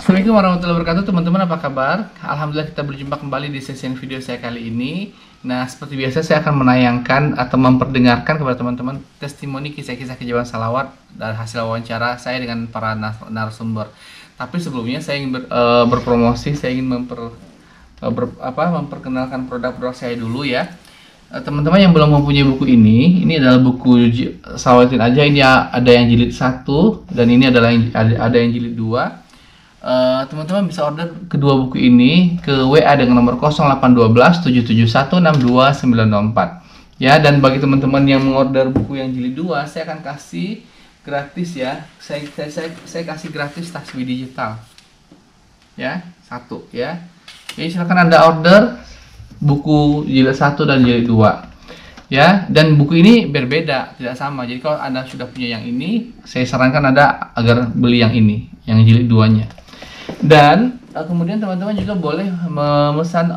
Assalamualaikum warahmatullahi wabarakatuh teman-teman, apa kabar? Alhamdulillah kita berjumpa kembali di sesi video saya kali ini. Nah, seperti biasa saya akan menayangkan atau memperdengarkan kepada teman-teman testimoni kisah-kisah keajaiban salawat dari hasil wawancara saya dengan para narasumber. Tapi sebelumnya saya ingin berpromosi, saya ingin memperkenalkan produk-produk saya dulu ya. Teman-teman yang belum mempunyai buku ini adalah buku Salawatin aja. Ini ada yang jilid 1 dan ini adalah ada yang jilid 2. Teman-teman bisa order kedua buku ini ke WA dengan nomor 0812 771 62904 ya. Dan bagi teman-teman yang mengorder buku yang jilid 2, saya akan kasih gratis ya. Saya kasih gratis tasbih digital ya, 1 ya. Jadi silakan Anda order buku jilid 1 dan jilid 2 ya. Dan buku ini berbeda, tidak sama. Jadi kalau Anda sudah punya yang ini, saya sarankan Anda agar beli yang ini, yang jilid 2-nya. Dan kemudian teman-teman juga boleh memesan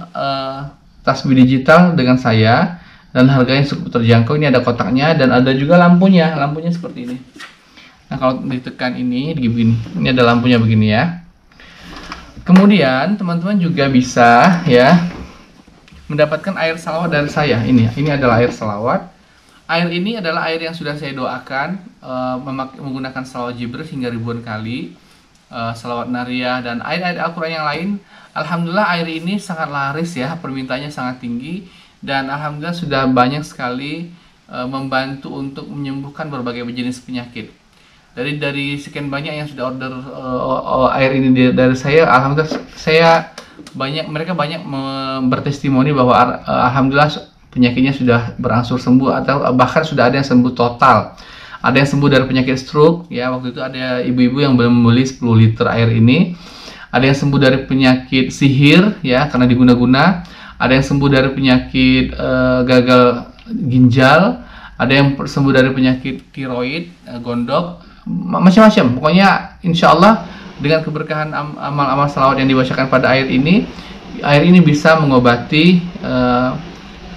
tasbih digital dengan saya dan harganya cukup terjangkau. Ini ada kotaknya dan ada juga lampunya seperti ini. Nah, kalau ditekan ini begini, ini ada lampunya begini ya. Kemudian teman-teman juga bisa ya mendapatkan air salawat dari saya. Ini adalah air salawat. Air ini adalah air yang sudah saya doakan, menggunakan salawat Jibril hingga ribuan kali, salawat nariyah dan air-air Al-Quran yang lain. Alhamdulillah air ini sangat laris ya, permintaannya sangat tinggi, dan alhamdulillah sudah banyak sekali membantu untuk menyembuhkan berbagai jenis penyakit. Dari sekian banyak yang sudah order air ini dari saya, alhamdulillah mereka banyak bertestimoni bahwa alhamdulillah penyakitnya sudah berangsur sembuh atau bahkan sudah ada yang sembuh total. Ada yang sembuh dari penyakit stroke ya, waktu itu ada ibu-ibu yang membeli 10 liter air ini. Ada yang sembuh dari penyakit sihir ya, karena diguna-guna. Ada yang sembuh dari penyakit gagal ginjal. Ada yang sembuh dari penyakit tiroid, gondok, macam-macam. Pokoknya insya Allah dengan keberkahan amal-amal salawat yang dibacakan pada air ini bisa mengobati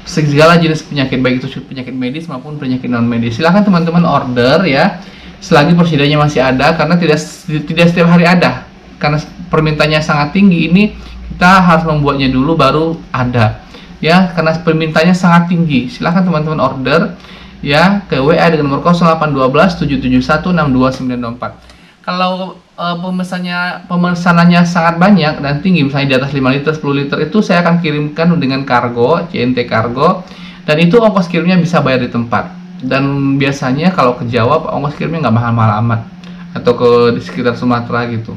segala jenis penyakit, baik itu penyakit medis maupun penyakit non medis. Silahkan teman-teman order ya, selagi persediaannya masih ada, karena tidak setiap hari ada, karena permintaannya sangat tinggi. Ini kita harus membuatnya dulu baru ada ya, karena permintaannya sangat tinggi. Silahkan teman-teman order ya ke WA dengan nomor 0812 771 62904. Kalau pemesanannya sangat banyak dan tinggi, misalnya di atas 5 liter, 10 liter, itu saya akan kirimkan dengan kargo, CNT kargo, dan itu ongkos kirimnya bisa bayar di tempat. Dan biasanya kalau ke Jawa, ongkos kirimnya nggak mahal-mahal amat, atau di sekitar Sumatera gitu.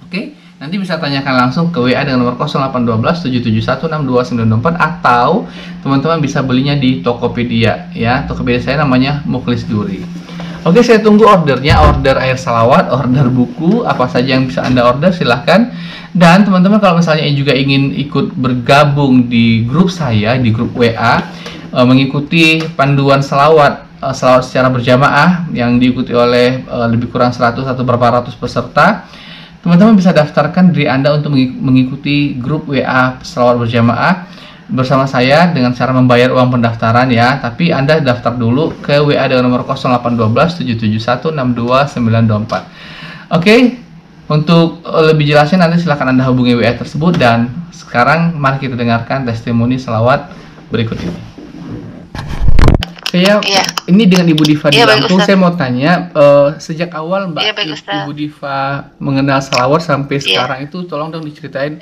Oke, nanti bisa tanyakan langsung ke WA dengan nomor 0812 771 62904, atau teman-teman bisa belinya di Tokopedia ya. Tokopedia saya namanya Mukhlis Duri. Oke, saya tunggu ordernya, order air salawat, order buku, apa saja yang bisa Anda order silahkan. Dan teman-teman kalau misalnya juga ingin ikut bergabung di grup saya, di grup WA, mengikuti panduan salawat secara berjamaah yang diikuti oleh lebih kurang 100 atau berapa ratus peserta, teman-teman bisa daftarkan diri Anda untuk mengikuti grup WA salawat berjamaah bersama saya dengan cara membayar uang pendaftaran ya. Tapi Anda daftar dulu ke WA dengan nomor 0812 771 62924. Oke, untuk lebih jelasnya nanti silahkan Anda hubungi WA tersebut. Dan sekarang mari kita dengarkan testimoni salawat berikut ini. Ini dengan Ibu Diva di Lampung. Saya mau tanya, sejak awal Ibu Diva mengenal salawat sampai sekarang itu, tolong dong diceritain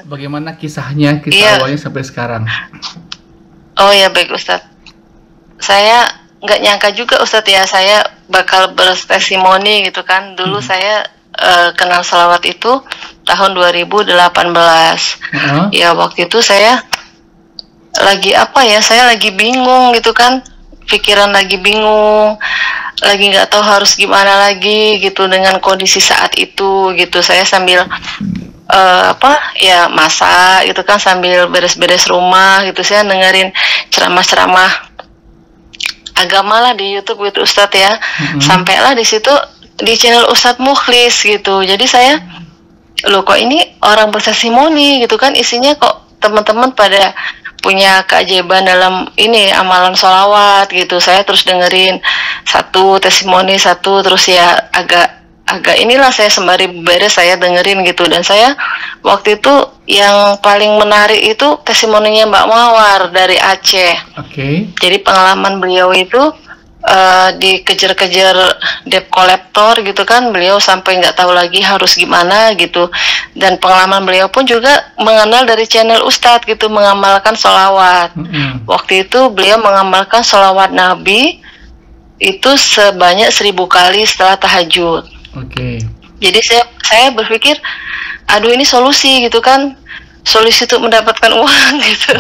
bagaimana kisahnya, awalnya sampai sekarang. Oh ya, baik Ustadz. Saya nggak nyangka juga Ustadz ya, saya bakal bertestimoni gitu kan. Dulu saya kenal salawat itu tahun 2018. Ya waktu itu saya lagi bingung gitu kan. Pikiran lagi bingung, lagi nggak tahu harus gimana lagi gitu dengan kondisi saat itu gitu. Saya sambil masak gitu kan, sambil beres-beres rumah gitu. Saya dengerin ceramah-ceramah agama lah di YouTube gitu Ustadz ya. Sampailah di situ di channel Ustadz Mukhlis gitu. Jadi saya, loh kok ini orang bertestimoni gitu kan, isinya kok teman-teman pada punya keajaiban dalam ini amalan sholawat gitu. Saya terus dengerin satu testimoni satu, terus ya agak agak inilah saya sembari beres saya dengerin gitu, dan saya waktu itu yang paling menarik itu testimoninya Mbak Mawar dari Aceh. Oke. Jadi pengalaman beliau itu dikejar-kejar debt collector gitu kan, beliau sampai nggak tahu lagi harus gimana gitu, dan pengalaman beliau pun juga mengenal dari channel Ustadz gitu, mengamalkan sholawat. Waktu itu beliau mengamalkan sholawat Nabi itu sebanyak 1000 kali setelah tahajud. Oke. Jadi saya berpikir, aduh ini solusi gitu kan, solusi untuk mendapatkan uang gitu.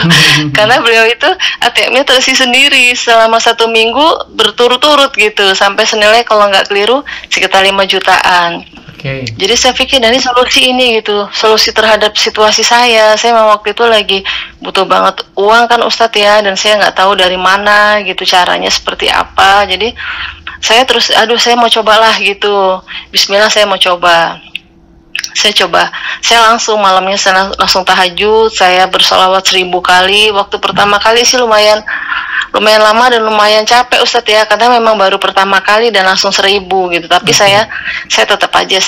Karena beliau itu ATM-nya terisi sendiri selama 1 minggu berturut-turut gitu, sampai senilai kalau nggak keliru sekitar 5 jutaan. Oke. Jadi saya pikir, dari solusi ini gitu, solusi terhadap situasi saya. Saya memang waktu itu lagi butuh banget uang kan Ustadz ya, dan saya nggak tahu dari mana gitu, caranya seperti apa. Jadi saya terus, aduh saya mau cobalah gitu. Bismillah saya mau coba. Saya langsung malamnya saya langsung tahajud, saya bersolawat 1000 kali. Waktu pertama kali sih lumayan lama dan lumayan capek Ustadz ya, karena memang baru pertama kali dan langsung 1000 gitu. Tapi saya tetap aja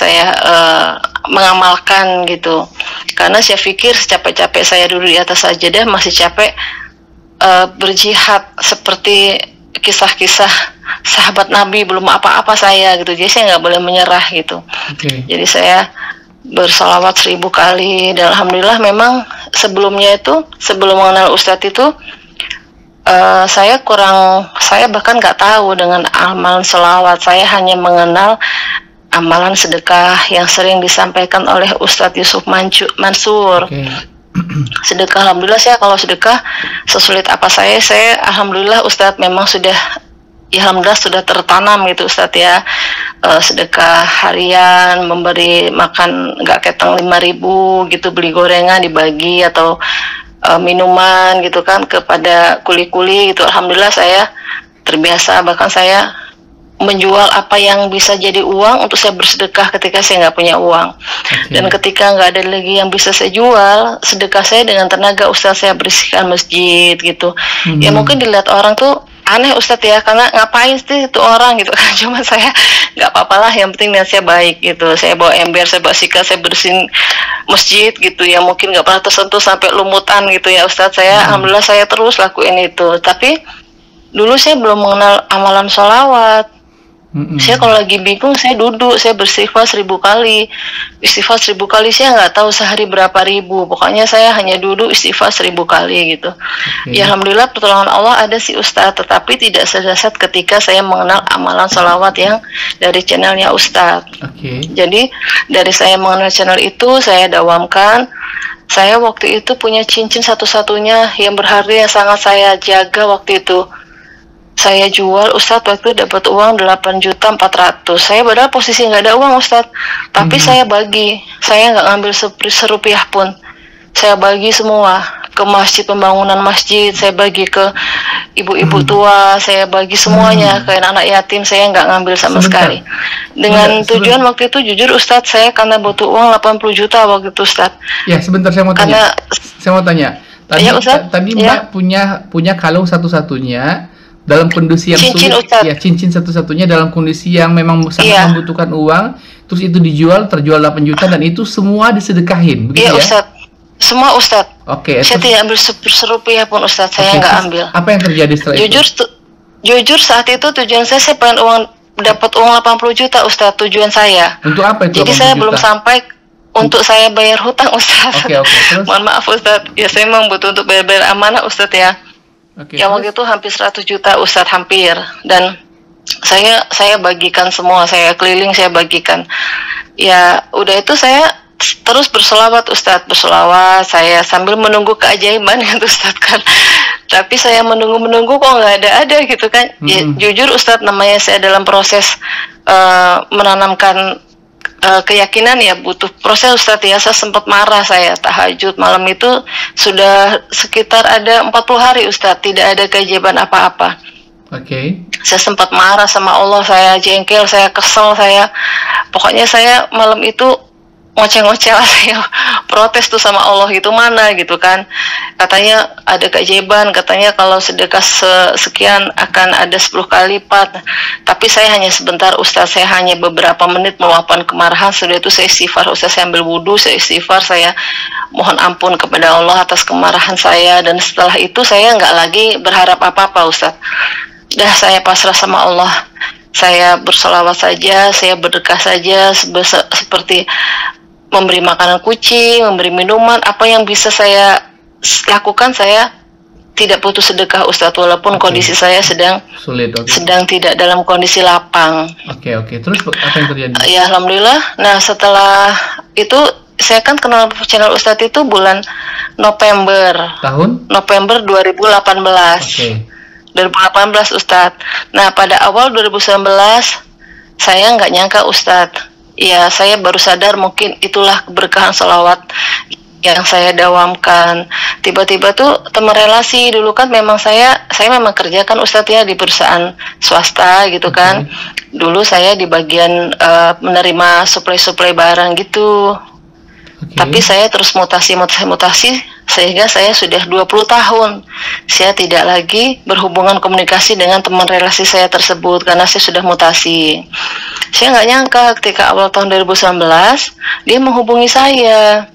mengamalkan gitu, karena saya pikir secapek-capek saya dulu di atas sajadah masih capek berjihad seperti kisah-kisah sahabat Nabi, belum apa-apa saya gitu. Jadi saya nggak boleh menyerah gitu. Jadi saya bersolawat 1000 kali, dan alhamdulillah memang sebelumnya itu, sebelum mengenal Ustadz itu saya bahkan nggak tahu dengan amalan sholawat. Saya hanya mengenal amalan sedekah yang sering disampaikan oleh Ustadz Yusuf Mansur. Sedekah, alhamdulillah saya kalau sedekah sesulit apa saya alhamdulillah Ustadz memang sudah, ya alhamdulillah sudah tertanam gitu Ustadz ya. Sedekah harian, memberi makan nggak keteng 5.000 gitu, beli gorengan dibagi, atau minuman gitu kan kepada kuli-kuli gitu. Alhamdulillah saya terbiasa, bahkan saya menjual apa yang bisa jadi uang untuk saya bersedekah ketika saya nggak punya uang. Dan ketika nggak ada lagi yang bisa saya jual, sedekah saya dengan tenaga Ustadz, saya bersihkan masjid gitu. Ya mungkin dilihat orang tuh aneh Ustadz ya, karena ngapain sih itu orang gitu kan. Cuma saya nggak apa-apalah, yang penting niat saya baik gitu. Saya bawa ember, saya bawa sikat, saya bersihin masjid gitu ya, mungkin nggak pernah tersentuh sampai lumutan gitu ya Ustadz. Saya alhamdulillah saya terus lakuin itu. Tapi dulu saya belum mengenal amalan sholawat. Saya kalau lagi bingung, saya duduk, saya beristighfar 1000 kali. Istighfar 1000 kali, saya nggak tahu sehari berapa ribu. Pokoknya saya hanya duduk istighfar 1000 kali gitu. Ya alhamdulillah pertolongan Allah ada sih Ustadz, tetapi tidak sedasar ketika saya mengenal amalan sholawat yang dari channelnya Ustadz. Jadi dari saya mengenal channel itu, saya dawamkan. Saya waktu itu punya cincin satu-satunya yang berharga, yang sangat saya jaga waktu itu. Saya jual Ustadz, waktu itu dapat uang 8.400.000. Saya padahal posisi nggak ada uang Ustadz, tapi saya bagi, saya nggak ngambil serupiah pun. Saya bagi semua ke masjid, pembangunan masjid, saya bagi ke ibu-ibu tua, saya bagi semuanya ke anak-anak yatim, saya nggak ngambil sama sekali. Dengan tujuan waktu itu jujur Ustadz, saya karena butuh uang 80 juta waktu itu Ustadz. Ya sebentar, saya mau tanya. Tadi Mbak punya kalung satu-satunya dalam kondisi yang sulit, ya cincin satu-satunya dalam kondisi yang memang sangat membutuhkan uang, terus itu terjual 8 juta, dan itu semua disedekahin, begitu ya? Ustadz, semua Ustadz. Saya tidak ambil serupiah pun Ustadz, saya nggak ambil. Apa yang terjadi setelah itu? Jujur saat itu tujuan saya pengen dapat uang 80 juta Ustadz, tujuan saya. Untuk apa itu? Jadi saya belum sampai untuk saya bayar hutang Ustadz. Mohon maaf Ustadz, ya saya memang butuh untuk bayar amanah Ustadz ya. Ya waktu itu hampir 100 juta Ustadz, hampir. Dan saya bagikan semua, saya keliling, saya bagikan. Ya udah itu saya terus bersolawat Ustadz, saya sambil menunggu keajaiban gitu Ustadz kan. Tapi saya menunggu kok nggak ada gitu kan. Ya, jujur Ustadz, namanya saya dalam proses menanamkan keyakinan ya, butuh proses Ustadz ya. Saya sempat marah, saya tahajud malam itu sudah sekitar ada 40 hari Ustadz, tidak ada keajaiban apa-apa. Saya sempat marah sama Allah, saya jengkel, saya kesel, pokoknya saya malam itu ngoceh-ngoceh lah, saya protes tuh sama Allah, gitu mana gitu kan, katanya ada keajaiban, katanya kalau sedekah sekian akan ada 10 kali lipat. Tapi saya hanya sebentar Ustaz, saya hanya beberapa menit meluapkan kemarahan, sudah itu saya istighfar Ustaz, saya ambil wudhu, saya istighfar, saya mohon ampun kepada Allah atas kemarahan saya, dan setelah itu saya nggak lagi berharap apa-apa Ustaz. Dah saya pasrah sama Allah, saya bersolawat saja, saya berdekat saja, seperti memberi makanan kucing, memberi minuman, apa yang bisa saya lakukan, saya tidak putus sedekah Ustadz, walaupun kondisi saya sedang sulit, sedang tidak dalam kondisi lapang. Oke. Terus apa yang terjadi? Ya alhamdulillah. Nah setelah itu saya kan kenal channel Ustadz itu bulan November. Tahun? November 2018. 2018 Ustadz. Nah pada awal 2019 saya nggak nyangka Ustadz. Ya, saya baru sadar mungkin itulah keberkahan sholawat yang saya dawamkan. Tiba-tiba tuh teman relasi, dulu kan memang saya memang kerjakan Ustadz ya di perusahaan swasta gitu kan. Dulu saya di bagian menerima suplai barang gitu. Tapi saya terus mutasi sehingga saya sudah 20 tahun saya tidak lagi berhubungan komunikasi dengan teman relasi saya tersebut karena saya sudah mutasi. Saya nggak nyangka ketika awal tahun 2019 dia menghubungi saya.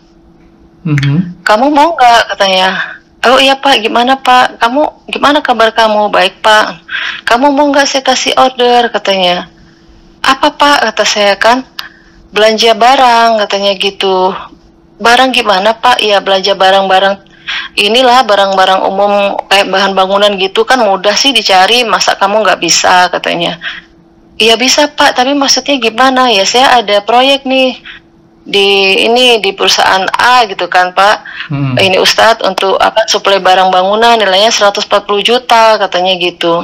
Kamu mau nggak, katanya. Oh iya Pak, gimana Pak? Kamu gimana, kabar kamu? Baik Pak. Kamu mau nggak saya kasih order, katanya. Apa Pak, kata saya, kan belanja barang, katanya gitu. Barang gimana Pak? Ya belanja barang-barang inilah, barang-barang umum kayak bahan bangunan gitu kan mudah sih dicari, masa kamu nggak bisa, katanya. Iya bisa Pak, tapi maksudnya gimana? Ya saya ada proyek nih di perusahaan A gitu kan Pak. Ini Ustadz untuk suplai barang bangunan nilainya 140 juta, katanya gitu.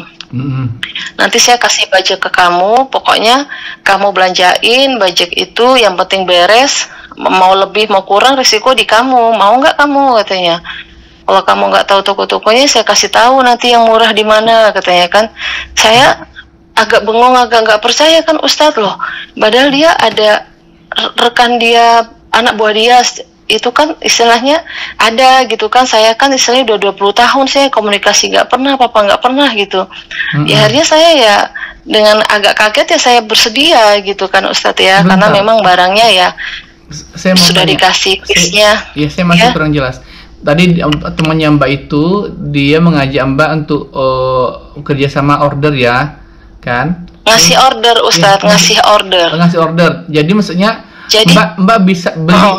Nanti saya kasih budget ke kamu, pokoknya kamu belanjain budget itu, yang penting beres, mau lebih mau kurang risiko di kamu, mau nggak kamu, katanya. Kalau kamu nggak tahu toko-tokonya saya kasih tahu nanti yang murah di mana, katanya kan. Saya agak bengong, agak nggak percaya kan Ustadz loh, padahal dia ada rekan dia, anak buah dia itu kan istilahnya ada gitu kan. Saya kan istilahnya udah 20 tahun saya komunikasi nggak pernah, apa-apa nggak pernah gitu. Ya akhirnya saya ya dengan agak kaget ya saya bersedia gitu kan Ustadz ya. Karena memang barangnya ya saya mau sudah dikasih fixnya. Ya saya masih kurang jelas. Tadi temannya Mbak itu dia mengajak Mbak untuk kerjasama order ya kan? Ngasih order Ustadz, ngasih order. Jadi maksudnya Mbak bisa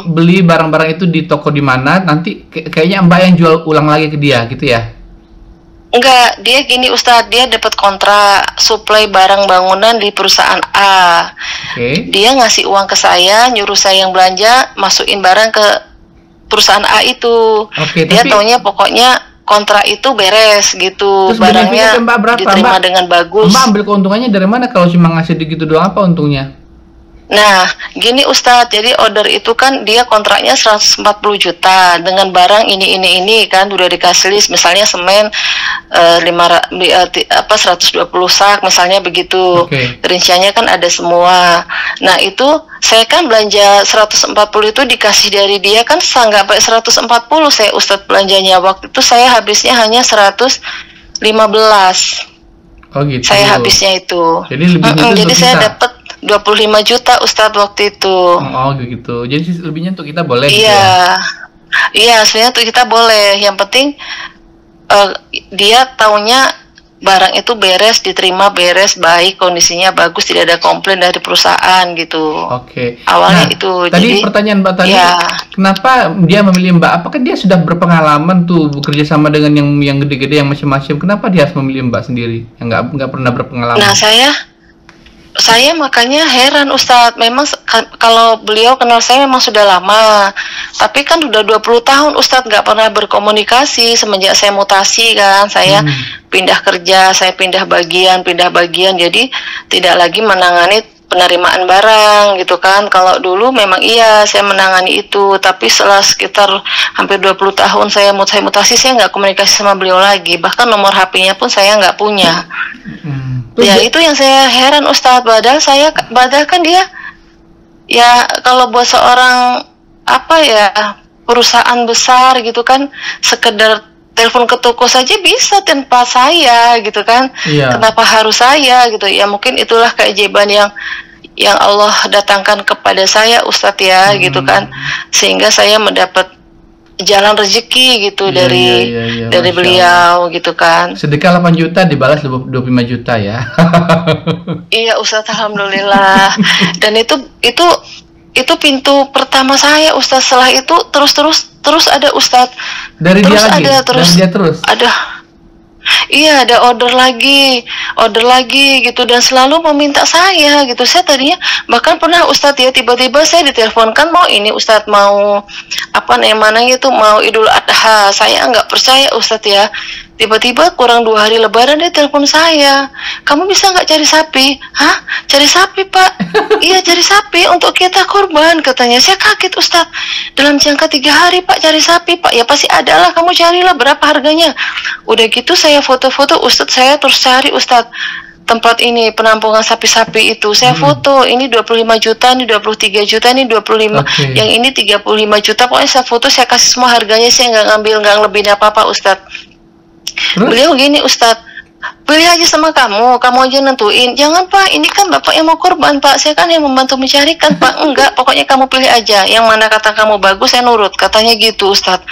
beli barang-barang itu di toko di mana, nanti kayaknya Mbak yang jual ulang lagi ke dia gitu ya? Enggak, dia gini Ustadz, dia dapat kontrak suplai barang bangunan di perusahaan A. Dia ngasih uang ke saya, nyuruh saya yang belanja, masukin barang ke perusahaan A itu. Dia taunya pokoknya kontrak itu beres gitu. Terus barangnya diterima dengan bagus. Mbak ambil keuntungannya dari mana kalau cuma ngasih gitu doang, apa untungnya? Nah, gini Ustadz, jadi order itu kan dia kontraknya 140 juta dengan barang ini kan udah dikasih list, misalnya semen 120 sak misalnya begitu. Rinciannya kan ada semua. Nah, itu saya kan belanja 140 itu dikasih dari dia kan nggak sampai 140 saya Ustadz belanjanya. Waktu itu saya habisnya hanya 115. Oh gitu. Saya habisnya itu. Jadi saya dapat 25 juta Ustadz waktu itu. Oh gitu. Jadi lebihnya untuk kita boleh gitu ya? Iya, sebenarnya untuk kita boleh. Yang penting dia taunya barang itu beres, diterima beres, baik, kondisinya bagus, tidak ada komplain dari perusahaan gitu. Awalnya itu. Tadi pertanyaan Mbak tadi, kenapa dia memilih Mbak? Apakah dia sudah berpengalaman tuh bekerja sama dengan yang gede-gede, yang macam-macam? Kenapa dia harus memilih Mbak sendiri yang nggak pernah berpengalaman? Nah, saya makanya heran Ustadz, memang kalau beliau kenal saya memang sudah lama, tapi kan udah 20 tahun Ustadz nggak pernah berkomunikasi semenjak saya mutasi kan, saya pindah kerja, saya pindah bagian, jadi tidak lagi menangani penerimaan barang gitu kan. Kalau dulu memang iya saya menangani itu, tapi setelah sekitar hampir 20 tahun saya mutasi, saya nggak komunikasi sama beliau lagi, bahkan nomor HP-nya pun saya nggak punya. Ya itu yang saya heran Ustadz, padahal kan dia ya kalau buat seorang apa ya perusahaan besar gitu kan, sekedar telepon ke toko saja bisa tanpa saya gitu kan. Iya. Kenapa harus saya gitu? Ya mungkin itulah keajaiban yang Allah datangkan kepada saya Ustadz ya gitu kan, sehingga saya mendapat jalan rezeki gitu dari Masya beliau gitu kan. Sedekah 8 juta dibalas 25 juta ya. Iya Ustadz, alhamdulillah. Dan itu pintu pertama saya Ustadz. Setelah itu terus ada Ustadz. Dari Terus dia lagi. ada terus Dari dia terus. ada. Iya, ada order lagi gitu, dan selalu meminta saya gitu. Saya tadinya bahkan pernah Ustadz ya, tiba-tiba saya diteleponkan mau ini Ustadz, mau apa namanya itu, mau Idul Adha. Saya nggak percaya Ustadz ya. Tiba-tiba kurang 2 hari Lebaran dia telepon saya, kamu bisa nggak cari sapi? Hah? Cari sapi Pak? Iya cari sapi untuk kita kurban katanya. Saya kaget Ustadz, dalam jangka 3 hari Pak cari sapi Pak? Ya pasti ada lah, kamu carilah berapa harganya. Udah gitu saya foto-foto Ustadz, saya terus cari Ustadz tempat ini penampungan sapi-sapi itu. Saya foto, ini 25 juta, ini 23 juta, ini 25, yang ini 35 juta. Pokoknya saya foto, saya kasih semua harganya, saya nggak ngambil, nggak ngelebihin apa-apa Ustadz. Beliau gini Ustadz, pilih aja sama kamu aja nentuin. Jangan Pak, ini kan Bapak yang mau korban Pak, saya kan yang membantu mencarikan Pak. Enggak, pokoknya kamu pilih aja, yang mana kata kamu bagus saya nurut, katanya gitu Ustadz.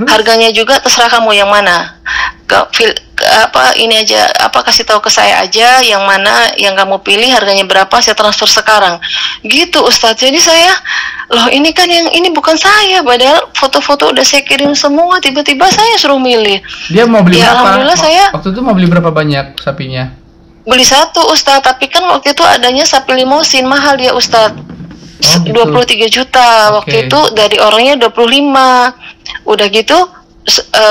Harganya juga terserah kamu yang mana. Ini aja, kasih tahu ke saya aja yang mana yang kamu pilih, harganya berapa, saya transfer sekarang. Gitu Ustadz. Jadi saya, loh ini kan yang ini bukan saya, padahal foto-foto udah saya kirim semua, tiba-tiba saya suruh milih. Dia mau beli ya, berapa? Alhamdulillah saya waktu itu mau beli berapa banyak sapinya? Beli 1 Ustadz, tapi kan waktu itu adanya sapi limosin, mahal dia Ustadz. Gitu. 23 juta waktu itu, dari orangnya 25. Udah gitu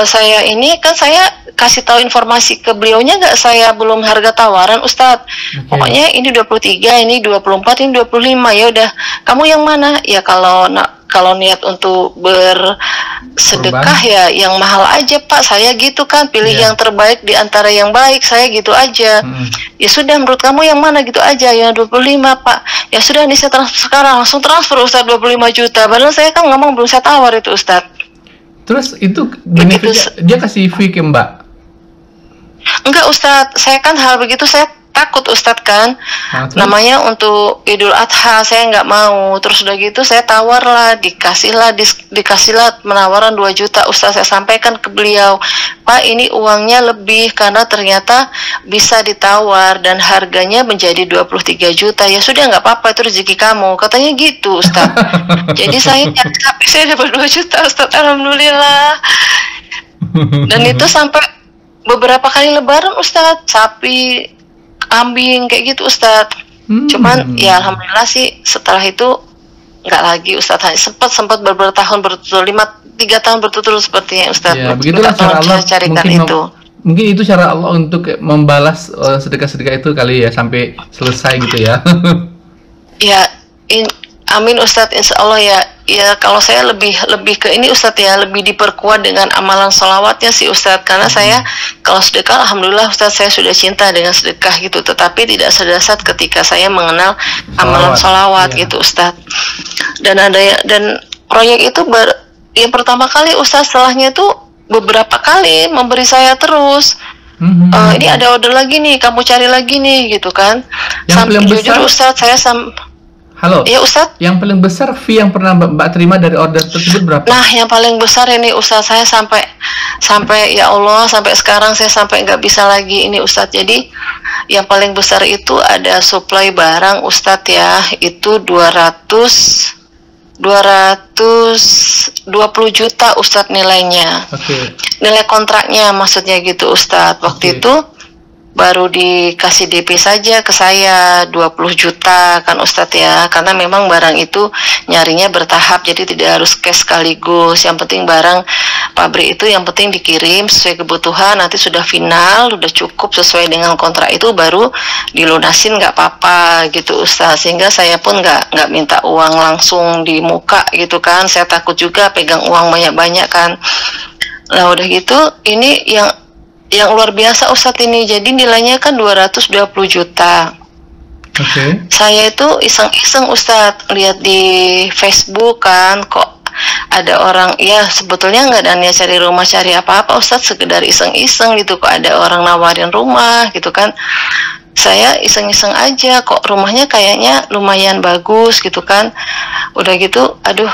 saya ini kan saya kasih tahu informasi ke beliaunya nggak, saya belum harga tawaran Ustadz. Pokoknya ini 23, ini 24, ini 25. Ya udah, kamu yang mana? Ya kalau niat untuk bersedekah ya yang mahal aja Pak, saya gitu kan, pilih yang terbaik di antara yang baik, saya gitu aja. Ya sudah, menurut kamu yang mana, gitu aja, yang 25 Pak. Ya sudah, ini saya transfer sekarang, langsung transfer Ustadz 25 juta. Padahal saya kan ngomong belum saya tawar itu Ustadz. Terus itu benefitnya dia kasih fee ke Mbak? Enggak Ustadz, saya kan hal begitu saya takut Ustadz kan. Namanya untuk Idul Adha, saya nggak mau. Terus udah gitu saya tawar lah, dikasihlah penawaran 2 juta Ustadz. Saya sampaikan ke beliau, Pak ini uangnya lebih karena ternyata bisa ditawar dan harganya menjadi 23 juta. Ya sudah, nggak apa-apa, itu rezeki kamu, katanya gitu Ustadz. Jadi saya dapat 2 juta Ustadz, alhamdulillah. Dan itu sampai beberapa kali Lebaran Ustadz, sapi, kambing kayak gitu Ustadz. Cuman ya alhamdulillah sih setelah itu nggak lagi Ustadz. Sempat beberapa tahun berturut-turut, 3 tahun berturut-turut sepertinya Ustadz. Ya, begitulah cara Allah. Mungkin itu cara Allah untuk membalas sedekah-sedekah itu kali ya, sampai selesai gitu ya. Ya, amin Ustadz, insya Allah ya. Ya kalau saya lebih ke ini Ustadz ya, lebih diperkuat dengan amalan sholawatnya sih Ustadz. Karena saya kalau sedekah, alhamdulillah Ustadz, saya sudah cinta dengan sedekah gitu. Tetapi tidak sedasat ketika saya mengenal amalan sholawat gitu Ustadz. Dan proyek itu yang pertama kali Ustadz, setelahnya itu beberapa kali memberi saya terus. Ini ada order lagi nih, kamu cari lagi nih gitu kan. Sampai jujur Ustadz, saya halo. Iya Ustadz. Yang paling besar fee yang pernah Mbak terima dari order tersebut berapa? Nah, yang paling besar ini Ustadz, saya sampai ya Allah, sampai sekarang saya sampai nggak bisa lagi ini Ustadz. Jadi yang paling besar itu ada supply barang Ustadz ya, itu 220 juta Ustadz nilainya. Nilai kontraknya maksudnya gitu Ustadz. Waktu itu baru dikasih DP saja ke saya 20 juta kan Ustadz ya, karena memang barang itu nyarinya bertahap, jadi tidak harus cash sekaligus. Yang penting barang pabrik itu yang penting dikirim sesuai kebutuhan, nanti sudah final, sudah cukup sesuai dengan kontrak itu baru dilunasin, nggak apa-apa gitu Ustadz. Sehingga saya pun nggak minta uang langsung di muka gitu kan, saya takut juga pegang uang banyak-banyak kan. Nah udah gitu, ini yang luar biasa Ustadz ini, jadi nilainya kan 220 juta. Oke. Saya itu iseng-iseng Ustadz, lihat di Facebook kan, kok ada orang, ya sebetulnya nggak ada niat cari rumah, cari apa-apa Ustadz, sekedar iseng-iseng gitu, kok ada orang nawarin rumah gitu kan. Saya iseng-iseng aja, kok rumahnya kayaknya lumayan bagus gitu kan. Udah gitu, aduh,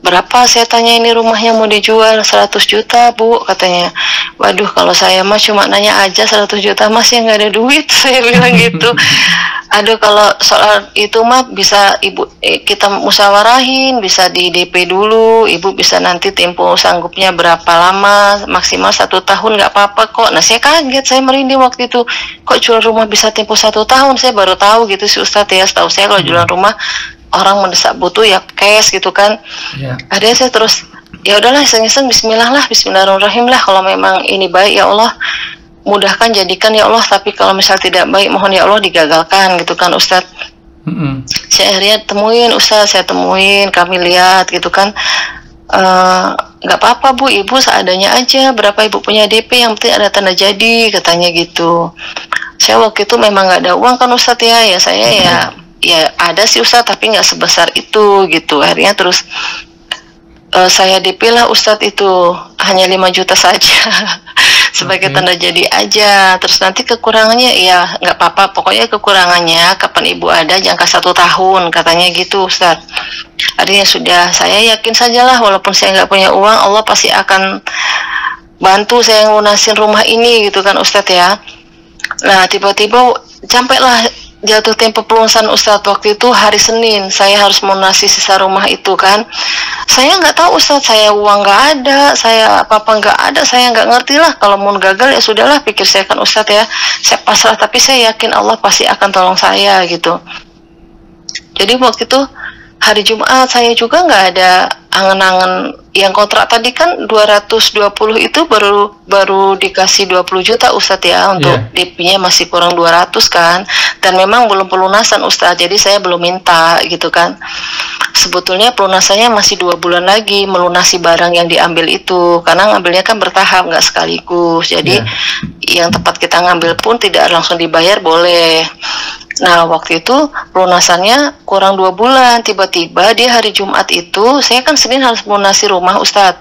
berapa, saya tanya, ini rumahnya mau dijual 100 juta Bu, katanya. Waduh, kalau saya mah cuma nanya aja 100 juta mas, ya nggak ada duit. Saya bilang gitu. Aduh, kalau soal itu mah bisa ibu, kita musyawarahin, bisa di DP dulu, ibu bisa nanti tempo sanggupnya berapa lama, maksimal 1 tahun nggak apa-apa kok. Nah saya kaget, saya merinding waktu itu, kok jual rumah bisa tempo 1 tahun. Saya baru tahu gitu sih Ustadz ya, setahu saya kalau jualan rumah orang mendesak butuh ya cash gitu kan. Ada saya terus, ya udahlah iseng-iseng, Bismillah lah, Bismillahirrahmanirrahim lah, kalau memang ini baik ya Allah mudahkan, jadikan ya Allah, tapi kalau misal tidak baik mohon ya Allah digagalkan gitu kan Ustadz. Saya akhirnya temuin Ustadz, saya temuin, kami lihat gitu kan. Nggak apa-apa Bu, ibu seadanya aja, berapa ibu punya DP, yang penting ada tanda jadi, katanya gitu. Saya waktu itu memang nggak ada uang kan Ustadz ya, ya saya ya ada sih Ustadz, tapi nggak sebesar itu gitu. Akhirnya terus saya DP lah Ustadz, itu hanya 5 juta saja sebagai tanda jadi aja. Terus nanti kekurangannya ya nggak apa-apa, pokoknya kekurangannya kapan ibu ada jangka 1 tahun, katanya gitu Ustadz. Artinya sudah, saya yakin sajalah walaupun saya nggak punya uang, Allah pasti akan bantu saya ngunasin rumah ini gitu kan Ustadz ya. Nah tiba-tiba sampailah jatuh tempo pelunasan Ustadz. Waktu itu hari Senin, saya harus melunasi sisa rumah itu kan. Saya nggak tahu Ustadz, saya uang nggak ada, saya apa-apa nggak ada, saya nggak ngerti lah. Kalau mau gagal ya sudahlah, pikir saya kan Ustadz ya, saya pasrah, tapi saya yakin Allah pasti akan tolong saya gitu. Jadi waktu itu hari Jumat, saya juga nggak ada angen-angen. Yang kontrak tadi kan 220 itu baru dikasih 20 juta Ustadz ya, untuk DP-nya masih kurang 200 kan, dan memang belum pelunasan Ustadz, jadi saya belum minta gitu kan. Sebetulnya pelunasannya masih 2 bulan lagi melunasi barang yang diambil itu, karena ngambilnya kan bertahap, nggak sekaligus. Jadi yang tempat kita ngambil pun tidak langsung dibayar boleh. Nah waktu itu pelunasannya kurang 2 bulan, tiba-tiba di hari Jumat itu, saya kan Senin harus melunasi rumah Ustadz.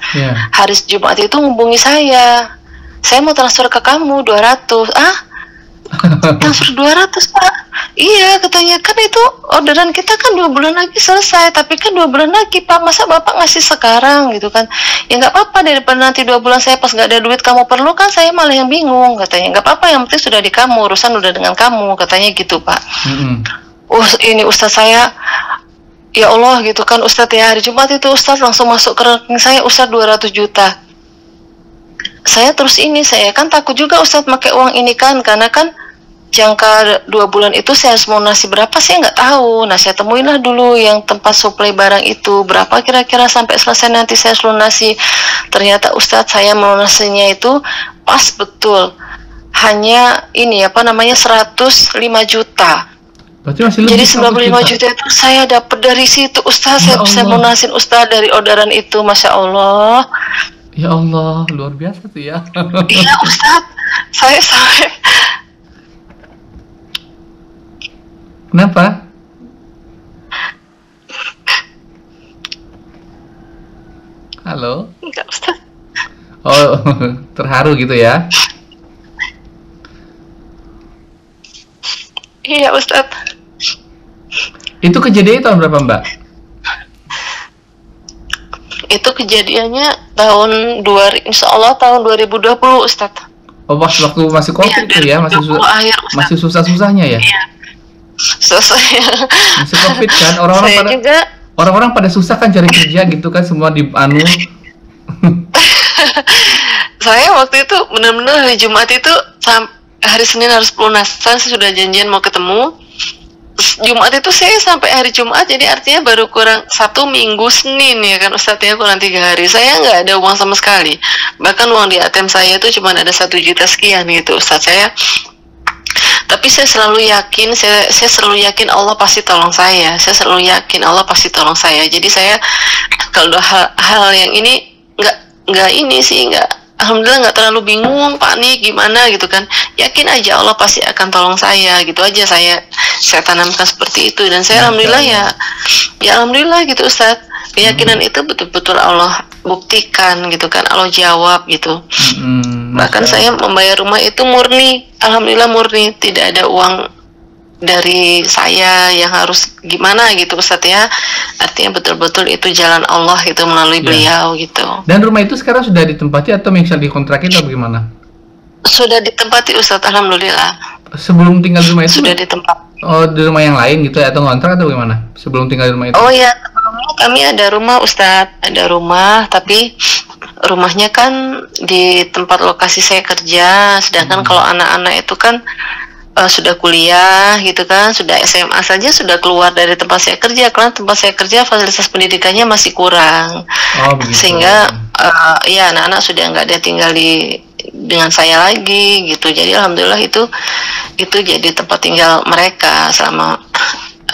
Hari Jumat itu hubungi saya mau transfer ke kamu 200. Transfer 200 Pak? Iya katanya, kan itu orderan kita kan 2 bulan lagi selesai, tapi kan 2 bulan lagi Pak, masa Bapak ngasih sekarang gitu kan. Ya nggak apa-apa, daripada nanti 2 bulan saya pas nggak ada duit kamu perlu kan, saya malah yang bingung, katanya. Nggak apa-apa, yang penting sudah di kamu, urusan udah dengan kamu, katanya gitu Pak. Ini Ustadz saya, ya Allah gitu kan Ustadz ya, hari Jumat itu Ustadz langsung masuk ke rekening saya Ustadz 200 juta. Saya terus ini, saya kan takut juga Ustadz pakai uang ini kan, karena kan jangka 2 bulan itu saya harus melunasi berapa saya nggak tahu. Nah saya temuinlah dulu yang tempat suplai barang itu, berapa kira-kira sampai selesai nanti saya lunasi. Ternyata Ustadz saya melunasinya itu pas betul, hanya ini apa namanya 105 juta. Berarti masih lebih. Jadi 95 juta itu saya dapat dari situ Ustadz. Saya bisa lunasin Ustadz dari orderan itu, Masya Allah. Ya Allah, luar biasa tuh ya. Iya Ustadz, saya sampai. Kenapa? Halo? Enggak Ustadz. Oh, terharu gitu ya? Iya Ustadz. Itu kejadiannya tahun berapa Mbak? Itu kejadiannya tahun insya Allah tahun 2020 Ustadz. Oh, waktu masih COVID tuh ya, masih susah-susahnya ya? Iya. Susah ya. Masih COVID kan, orang-orang pada susah kan cari kerja gitu kan, semua di Saya waktu itu benar-benar hari Jumat itu hari Senin harus pelunasan, saya sudah janjian mau ketemu. Jumat itu saya sampai hari Jumat, jadi artinya baru kurang 1 minggu Senin ya kan Ustadz ya, kurang 3 hari. Saya nggak ada uang sama sekali, bahkan uang di ATM saya itu cuma ada 1 juta sekian gitu Ustadz saya. Tapi saya selalu yakin, saya selalu yakin Allah pasti tolong saya selalu yakin Allah pasti tolong saya. Jadi saya kalau hal yang ini nggak ini sih, alhamdulillah nggak terlalu bingung, panik gimana gitu kan. Yakin aja Allah pasti akan tolong saya, gitu aja saya tanamkan seperti itu. Dan saya alhamdulillah ya alhamdulillah gitu Ustadz. Keyakinan itu betul-betul Allah buktikan gitu kan, Allah jawab gitu. Bahkan saya membayar rumah itu murni, alhamdulillah murni, tidak ada uang dari saya yang harus gimana gitu Ustadz ya. Artinya betul-betul itu jalan Allah gitu melalui beliau gitu. Dan rumah itu sekarang sudah ditempati atau misalnya dikontrakin atau bagaimana? Sudah ditempati Ustadz, alhamdulillah. Sebelum tinggal di rumah itu? Sudah ditempati. Oh, di rumah yang lain gitu ya, atau ngontrak atau gimana? Sebelum tinggal di rumah itu? Oh ya, kami ada rumah Ustadz, ada rumah, tapi rumahnya kan di tempat lokasi saya kerja. Sedangkan kalau anak-anak itu kan sudah kuliah gitu kan, sudah SMA saja sudah keluar dari tempat saya kerja, karena tempat saya kerja fasilitas pendidikannya masih kurang. Sehingga ya anak-anak sudah nggak ada tinggal dengan saya lagi gitu. Jadi alhamdulillah itu jadi tempat tinggal mereka selama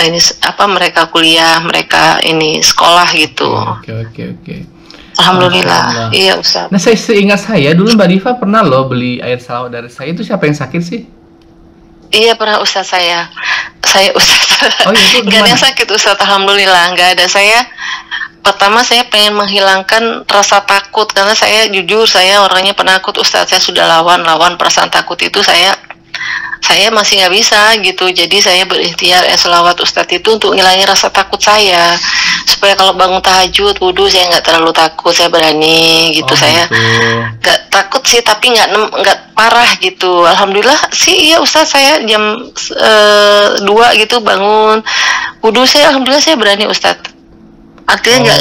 ini mereka kuliah, mereka ini sekolah gitu. Oke. Alhamdulillah. Iya Ustaz. Nah, seingat saya dulu Mbak Diva pernah loh beli air salawat dari saya. Itu siapa yang sakit sih? Iya pernah Ustaz, saya Ustaz. Oh, itu gak ada yang sakit Ustaz, alhamdulillah nggak ada. Pertama saya pengen menghilangkan rasa takut, karena saya jujur saya orangnya penakut Ustaz. Saya sudah lawan perasaan takut itu, saya masih nggak bisa gitu. Jadi saya berikhtiar selawat Ustadz itu untuk ngilangin rasa takut saya, supaya kalau bangun tahajud wudhu saya nggak terlalu takut, saya berani gitu. Saya nggak takut sih, tapi nggak parah gitu. Alhamdulillah sih iya Ustadz, saya jam 2 gitu bangun wudhu, saya alhamdulillah saya berani Ustadz. Artinya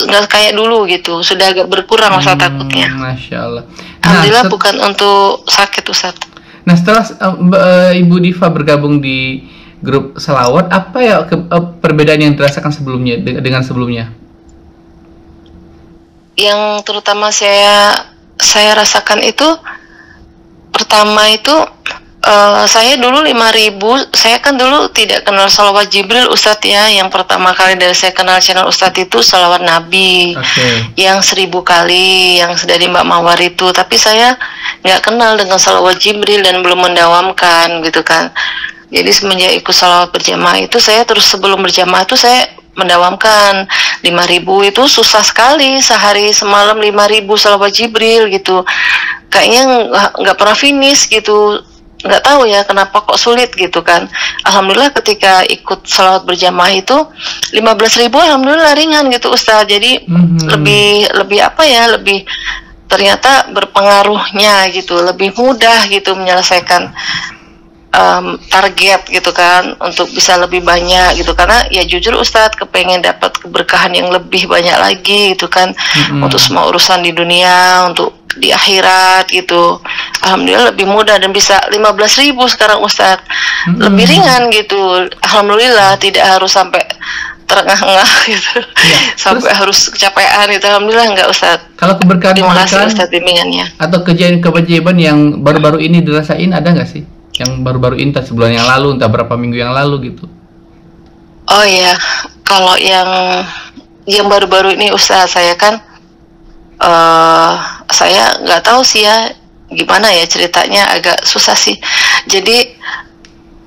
nggak kayak dulu gitu, sudah agak berkurang rasa takutnya. Masya Allah. Alhamdulillah bukan untuk sakit Ustadz. Nah, setelah Ibu Diva bergabung di grup salawat, apa ya perbedaan yang dirasakan sebelumnya dengan sebelumnya? Yang terutama saya rasakan itu, pertama itu saya dulu 5.000, saya kan dulu tidak kenal salawat Jibril Ustadz ya. Yang pertama kali dari saya kenal channel Ustadz itu salawat Nabi, yang 1000 kali yang dari Mbak Mawar itu. Tapi saya nggak kenal dengan salawat Jibril dan belum mendawamkan gitu kan. Jadi semenjak ikut salawat berjamaah itu, saya terus sebelum berjamaah itu saya mendawamkan 5.000 itu susah sekali, sehari semalam 5.000 salawat Jibril gitu. Kayaknya nggak pernah finish gitu. Nggak tahu ya kenapa kok sulit gitu kan. Alhamdulillah ketika ikut salawat berjamaah itu 15.000 alhamdulillah ringan gitu Ustaz. Jadi lebih apa ya, lebih ternyata berpengaruhnya gitu, lebih mudah gitu menyelesaikan target gitu kan, untuk bisa lebih banyak gitu. Karena ya jujur Ustadz kepengen dapat keberkahan yang lebih banyak lagi gitu kan, untuk semua urusan di dunia, untuk di akhirat gitu. Alhamdulillah lebih mudah dan bisa 15.000 sekarang Ustadz. Lebih ringan gitu. Alhamdulillah tidak harus sampai terengah-engah gitu. Sampai harus kecapean gitu. Alhamdulillah enggak Ustadz. Kalau keberkahan Ustadz bimbingannya. Atau kejadian-kejadian yang baru-baru ini dirasain ada nggak sih? Yang baru-baru ini, entah sebulan yang lalu, entah berapa minggu yang lalu gitu. Oh iya, kalau yang baru-baru ini Ustadz, saya kan saya nggak tahu sih ya gimana ya ceritanya, agak susah sih. Jadi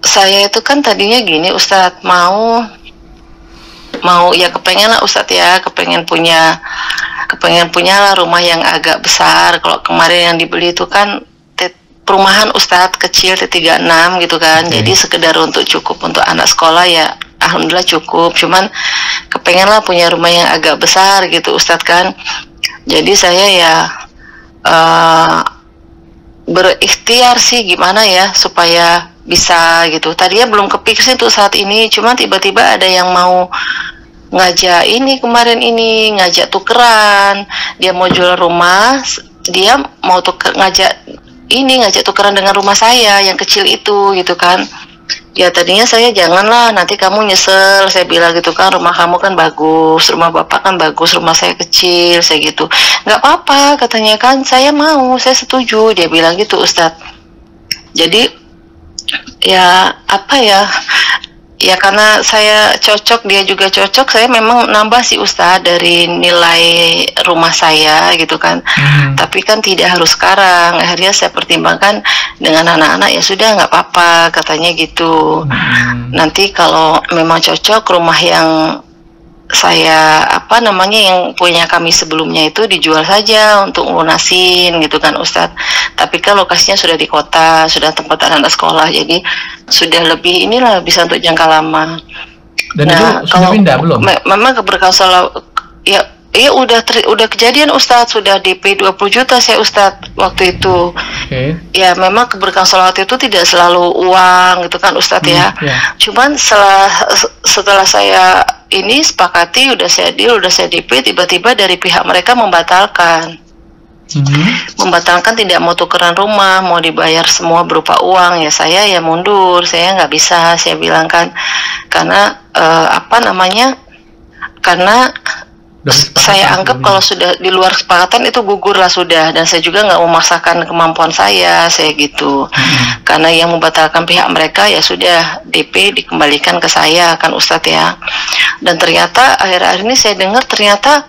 saya itu kan tadinya gini Ustadz, mau ya kepengen lah Ustadz ya, kepengen punya lah rumah yang agak besar. Kalau kemarin yang dibeli itu kan perumahan Ustadz kecil T36 gitu kan. Jadi sekedar untuk cukup untuk anak sekolah ya alhamdulillah cukup. Cuman kepengen lah punya rumah yang agak besar gitu Ustadz kan. Jadi saya ya berikhtiar sih gimana ya supaya bisa gitu. Tadinya belum kepikir sih untuk saat ini, cuman tiba-tiba ada yang mau ngajak ngajak tukeran. Dia mau jual rumah, dia mau ngajak tukeran dengan rumah saya yang kecil itu gitu kan. Ya tadinya saya janganlah, nanti kamu nyesel, saya bilang gitu kan. Rumah kamu kan bagus, rumah bapak kan bagus, rumah saya kecil, saya gitu. Nggak apa-apa katanya kan, saya mau, saya setuju, dia bilang gitu Ustadz. Jadi ya apa ya, Ya karena saya cocok, dia juga cocok, saya memang nambah sih Ustadz dari nilai rumah saya gitu kan. Tapi kan tidak harus sekarang. Akhirnya saya pertimbangkan dengan anak-anak, ya sudah nggak apa-apa katanya gitu. Nanti kalau memang cocok rumah yang saya yang punya kami sebelumnya itu dijual saja untuk lunasin gitu kan Ustadz. Tapi kan lokasinya sudah di kota, sudah tempat anak sekolah, jadi sudah lebih bisa untuk jangka lama. Dan itu sudah pindah belum? Memang keberkahan ya udah kejadian Ustadz, sudah DP 20 juta saya Ustadz waktu itu. Ya memang keberkahan sholawat itu tidak selalu uang gitu kan Ustadz ya. Cuman setelah saya ini sepakati, udah saya deal, udah saya DP, tiba-tiba dari pihak mereka membatalkan. Membatalkan, tidak mau tukeran rumah, mau dibayar semua berupa uang. Ya saya ya mundur, saya nggak bisa, saya bilang kan, karena karena saya anggap kalau sudah di luar kesepakatan itu gugur lah sudah, dan saya juga nggak memaksakan kemampuan saya gitu. Karena yang membatalkan pihak mereka, ya sudah DP dikembalikan ke saya kan Ustadz ya. Dan ternyata akhir-akhir ini saya dengar ternyata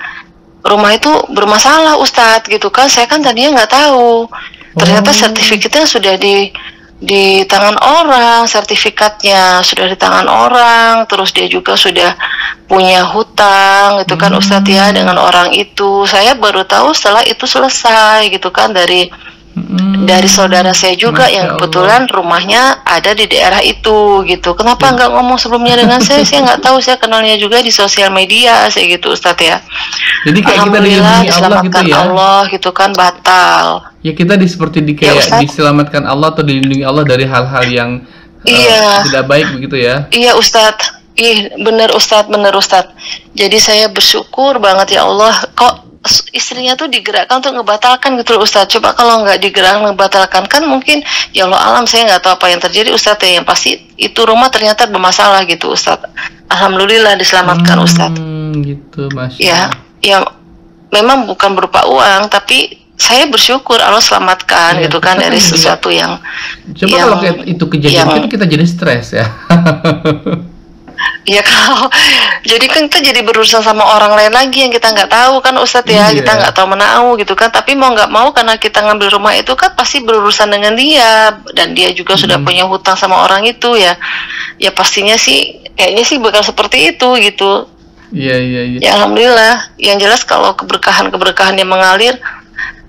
rumah itu bermasalah Ustadz gitu kan. Saya kan tadinya nggak tahu. Ternyata sertifikatnya sudah di tangan orang, sertifikatnya sudah di tangan orang, terus dia juga sudah punya hutang gitu kan Ustadz ya dengan orang itu. Saya baru tahu setelah itu selesai gitu kan dari saudara saya juga yang kebetulan rumahnya ada di daerah itu gitu. Kenapa nggak ngomong sebelumnya dengan saya? Saya nggak tahu, saya kenalnya juga di sosial media saya gitu Ustadz ya. Jadi kayak alhamdulillah kita diselamatkan Allah gitu kan, batal. Ya kita seperti diselamatkan Allah atau dilindungi Allah dari hal-hal yang tidak baik begitu ya. Iya Ustadz. Bener Ustadz. Jadi saya bersyukur banget ya Allah, kok istrinya tuh digerakkan untuk ngebatalkan gitu loh Ustadz. Coba kalau nggak digerakkan ngebatalkan kan mungkin ya Allah alam, saya nggak tahu apa yang terjadi Ustadz ya. Yang pasti itu rumah ternyata bermasalah gitu Ustadz. Alhamdulillah diselamatkan Ustadz. Gitu Masya. Ya memang bukan berupa uang, tapi saya bersyukur Allah selamatkan gitu kan dari sesuatu yang. Coba kalau itu kejadian kan kita jadi stres ya. Ya kalau jadi kan kita jadi berurusan sama orang lain lagi yang kita nggak tahu kan Ustadz ya. Kita nggak tahu menau gitu kan, tapi mau nggak mau karena kita ngambil rumah itu kan pasti berurusan dengan dia, dan dia juga sudah punya hutang sama orang itu ya pastinya sih kayaknya sih bakal seperti itu gitu. Iya. Ya alhamdulillah, yang jelas kalau keberkahan yang mengalir,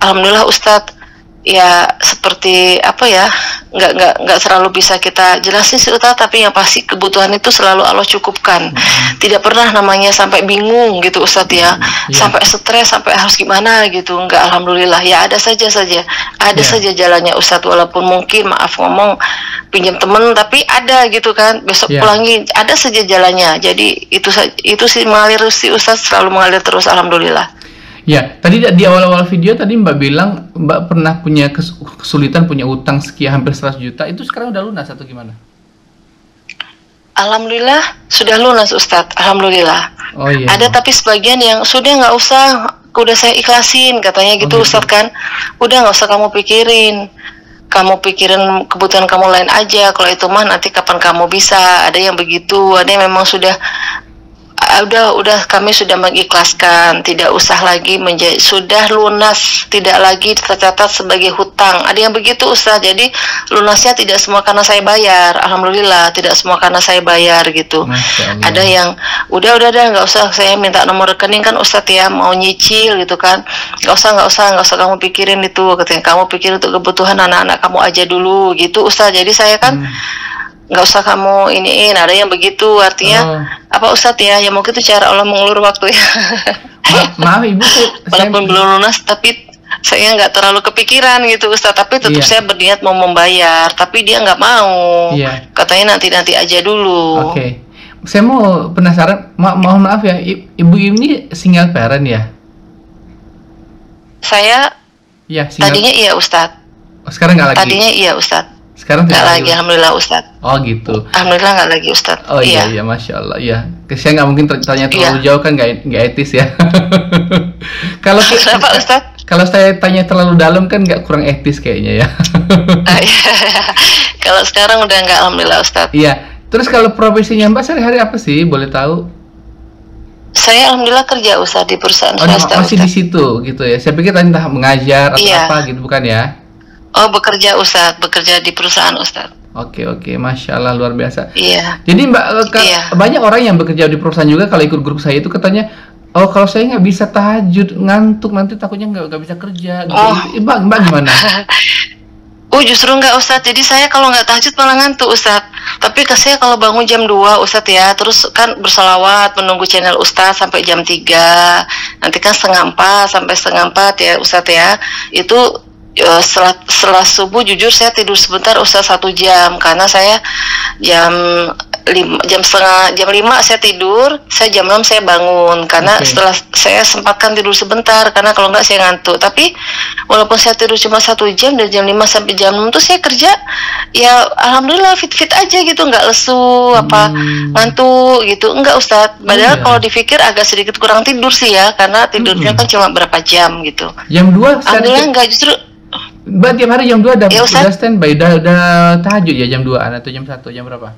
alhamdulillah Ustadz. Ya seperti nggak selalu bisa kita jelasin sih Ustadz, tapi yang pasti kebutuhan itu selalu Allah cukupkan. Tidak pernah namanya sampai bingung gitu Ustadz ya, sampai stres, sampai harus gimana gitu, nggak. Alhamdulillah ya ada saja jalannya Ustadz, walaupun mungkin maaf ngomong pinjam temen tapi ada gitu kan, besok pulangin, ada saja jalannya. Jadi itu sih mengalir sih Ustadz, selalu mengalir terus alhamdulillah. Ya, tadi di awal-awal video tadi Mbak bilang Mbak pernah punya kesulitan, punya utang sekian hampir 100 juta. Itu sekarang udah lunas atau gimana? Alhamdulillah sudah lunas Ustadz, alhamdulillah. Ada tapi sebagian yang sudah nggak usah, udah saya ikhlasin katanya gitu Ustadz kan. Udah nggak usah kamu pikirin kebutuhan kamu lain aja. Kalau itu mah nanti kapan kamu bisa. Ada yang begitu, ada yang memang sudah kami sudah mengikhlaskan, tidak usah lagi sudah lunas, tidak lagi tercatat sebagai hutang. Ada yang begitu Ustaz. Jadi lunasnya tidak semua karena saya bayar, alhamdulillah tidak semua karena saya bayar gitu. Ada yang udah nggak usah saya minta nomor rekening kan Ustaz ya, mau nyicil gitu kan, nggak usah kamu pikirin itu, katanya kamu pikirin untuk kebutuhan anak-anak kamu aja dulu gitu Ustaz. Jadi saya kan nggak usah kamu iniin. Ada yang begitu, artinya apa Ustadz ya mungkin itu cara Allah mengulur waktu ya. Maaf Ibu, walaupun belum lunas tapi saya nggak terlalu kepikiran gitu Ustadz, tapi tetap saya berniat mau membayar, tapi dia nggak mau, katanya nanti aja dulu. Saya mau penasaran, mohon maaf ya, Ibu ini single parent ya? Saya tadinya iya Ustadz. Sekarang nggak lagi? Tadinya iya Ustadz. Sekarang nggak lagi, alhamdulillah Ustadz. Oh gitu. Alhamdulillah nggak lagi Ustadz. Oh iya, Masya Allah. Iya, saya nggak mungkin tanya terlalu jauh kan, nggak etis ya. Kenapa Ustadz? Kalau saya tanya terlalu dalam kan nggak, kurang etis kayaknya ya. Kalau sekarang udah nggak, alhamdulillah Ustadz. Iya, Terus kalau profesinya Mbak sehari-hari apa sih? Boleh tahu? Saya alhamdulillah kerja Ustadz di perusahaan Oh, swasta masih di Ustadz. situ gitu ya. Saya pikir tadi entah mengajar atau Iya. apa gitu, bukan ya? Oh, bekerja Ustadz, bekerja di perusahaan Ustadz. Oke, oke, Masya Allah, luar biasa. Iya. Jadi Mbak, Iya. banyak orang yang bekerja di perusahaan juga kalau ikut grup saya itu katanya, oh kalau saya nggak bisa tahajud, ngantuk, nanti takutnya nggak bisa kerja. Gitu. Oh. Mbak gimana? Oh, justru enggak Ustadz. Jadi saya kalau nggak tahajud malah ngantuk Ustadz. Tapi saya kalau bangun jam 2 Ustadz ya, terus kan berselawat menunggu channel Ustadz sampai jam 3. Nanti kan setengah 4 sampai setengah 4 ya Ustadz ya. Itu setelah subuh jujur saya tidur sebentar Ustadz 1 jam, karena saya jam 5 saya tidur, saya jam 6 saya bangun, karena Oke. setelah saya sempatkan tidur sebentar, karena kalau enggak saya ngantuk. Tapi walaupun saya tidur cuma 1 jam dari jam 5 sampai jam 6 tuh saya kerja ya alhamdulillah fit-fit aja gitu, nggak lesu apa ngantuk gitu, enggak Ustadz. Padahal Iya. kalau dipikir agak sedikit kurang tidur sih ya, karena tidurnya kan cuma berapa jam gitu. Jam 2 Alhamdulillah enggak, justru Mbak tiap hari jam 2 Ya, Ustaz. udah standby, udah tahajud ya jam 2 atau jam 1, jam berapa?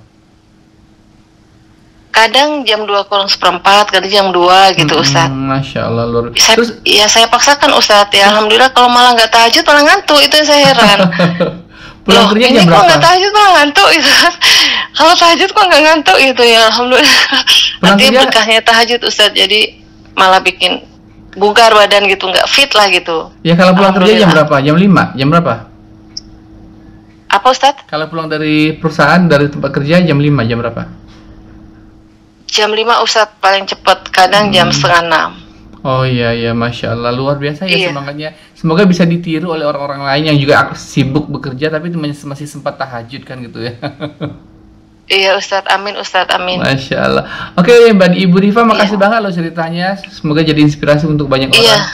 kadang jam 2 kurang seperempat, kadang jam 2 gitu Ustadz. Masya Allah, luar Saya, Terus saya paksakan Ustadz ya, alhamdulillah. Kalau malah nggak tahajud malah ngantuk, itu yang saya heran. pulang Loh, kerja ini jam kok berapa? nggak tahajud malah ngantuk gitu. Kalau tahajud kok nggak ngantuk gitu ya, alhamdulillah. Pulang Nanti kerja- berkahnya tahajud Ustadz, jadi malah bikin bugar badan gitu, nggak fit lah gitu. Ya kalau pulang kerja jam Alhamdulillah. berapa? Jam 5? Jam berapa? Apa Ustadz? Kalau pulang dari perusahaan, dari tempat kerja jam 5, jam berapa? Jam 5 Ustadz paling cepat, kadang jam setengah 6. Oh iya, iya, Masya Allah, luar biasa ya Iya. semangatnya. Semoga bisa ditiru oleh orang-orang lain yang juga sibuk bekerja tapi masih sempat tahajud kan gitu ya. Iya Ustadz, amin Ustadz, amin. Masya Allah. Oke, Mbak Ibu Rifa, makasih banget loh ceritanya. Semoga jadi inspirasi untuk banyak Iya. orang.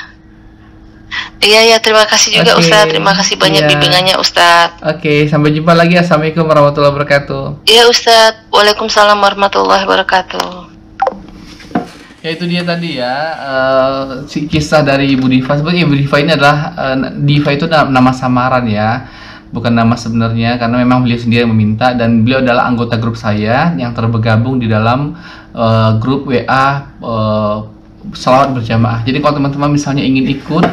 Iya, terima kasih juga Oke, Ustadz, terima kasih banyak iya. bimbingannya Ustadz. Oke, sampai jumpa lagi. Assalamualaikum warahmatullahi wabarakatuh. Iya Ustadz, waalaikumsalam warahmatullahi wabarakatuh. Ya itu dia tadi ya, kisah dari Ibu Diva. Sebenarnya Ibu Diva ini adalah, Diva itu nama samaran ya, bukan nama sebenarnya, karena memang beliau sendiri yang meminta, dan beliau adalah anggota grup saya yang tergabung di dalam grup WA Salawat Berjamaah. Jadi kalau teman-teman misalnya ingin ikut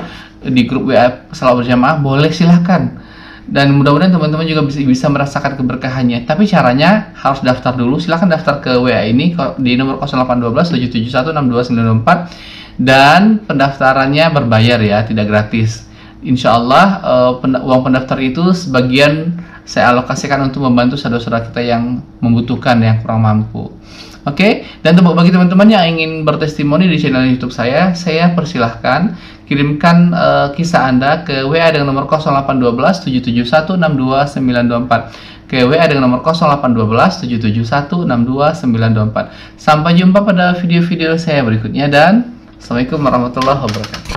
di grup WA Salawat Berjamaah, boleh silahkan. Dan mudah-mudahan teman-teman juga bisa merasakan keberkahannya. Tapi caranya harus daftar dulu. Silahkan daftar ke WA ini di nomor 0812 771 62924, dan pendaftarannya berbayar ya, tidak gratis. Insya Allah uang pendaftar itu sebagian saya alokasikan untuk membantu saudara-saudara kita yang membutuhkan, yang kurang mampu. Oke, dan bagi teman-teman yang ingin bertestimoni di channel YouTube saya persilahkan kirimkan kisah Anda ke WA dengan nomor 0812 771 62924, ke WA dengan nomor 0812 771 62924. Sampai jumpa pada video-video saya berikutnya, dan Assalamualaikum warahmatullahi wabarakatuh.